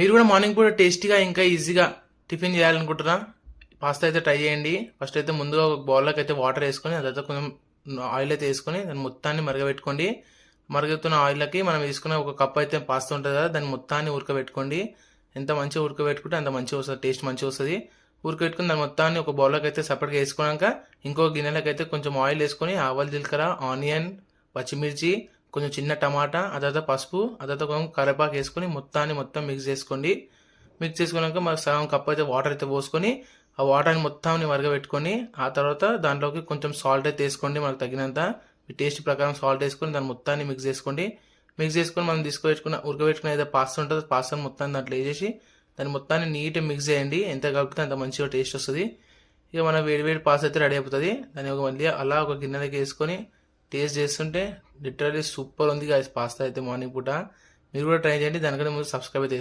మీరు కూడా మార్నింగ్ పూట టేస్టీగా ఇంకా ఈజీగా టిఫిన్ చేయాలనుకుంటున్నా, పాస్తా అయితే ట్రై చేయండి. ఫస్ట్ అయితే ముందుగా ఒక బౌల్లోకి అయితే వాటర్ వేసుకొని, ఆ తర్వాత కొంచెం ఆయిల్ అయితే వేసుకొని దాన్ని మొత్తాన్ని మరగబెట్టుకోండి. మరుగుతున్న ఆయిల్కి మనం తీసుకున్న ఒక కప్ అయితే పాస్తా ఉంటుంది కదా, దాన్ని మొత్తాన్ని ఉడకబెట్టుకోండి. ఎంత మంచిగా ఉడకబెట్టుకుంటే అంత మంచిగా వస్తుంది, టేస్ట్ మంచిగా వస్తుంది. ఉడకబెట్టుకుని దాని మొత్తాన్ని ఒక బౌల్లోకి అయితే సపరేట్గా వేసుకున్నాక ఇంకో గిన్నెలోకి అయితే కొంచెం ఆయిల్ వేసుకొని ఆవాలు, జీలకర్ర, ఆనియన్, పచ్చిమిర్చి, కొంచెం చిన్న టమాటా, ఆ తర్వాత పసుపు, ఆ తర్వాత కొంచెం కరివేపాకు వేసుకొని మొత్తం మిక్స్ చేసుకోండి. మిక్స్ చేసుకున్నాక మరి సగం కప్ అయితే వాటర్ అయితే పోసుకొని ఆ వాటర్ని మొత్తాన్ని మరగబెట్టుకొని ఆ తర్వాత దాంట్లోకి కొంచెం సాల్ట్ అయితే వేసుకోండి, మనకు తగినంత మీ టేస్ట్ ప్రకారం సాల్ట్ వేసుకొని దాన్ని మొత్తాన్ని మిక్స్ చేసుకోండి. మిక్స్ చేసుకొని మనం ఉడకబెట్టుకున్న ఏదో పాస్తా ఉంటుంది, పాస్తాను మొత్తాన్ని దాంట్లో వేసేసి దాన్ని మొత్తాన్ని నీట్గా మిక్స్ చేయండి. ఎంత కలిపితే అంత మంచిగా టేస్ట్ వస్తుంది. ఇక మన వేడి పాస్తా అయితే రెడీ అయిపోతుంది. దాన్ని మళ్ళీ అలా ఒక గిన్నెలోకి వేసుకొని టేస్ట్ చేస్తుంటే లిటరల్లీ సూపర్ ఉంది పాస్తా అయితే మార్నింగ్ పూట. మీరు కూడా ట్రై చేయండి. దానికంటే ముందు సబ్స్క్రైబ్ అయితే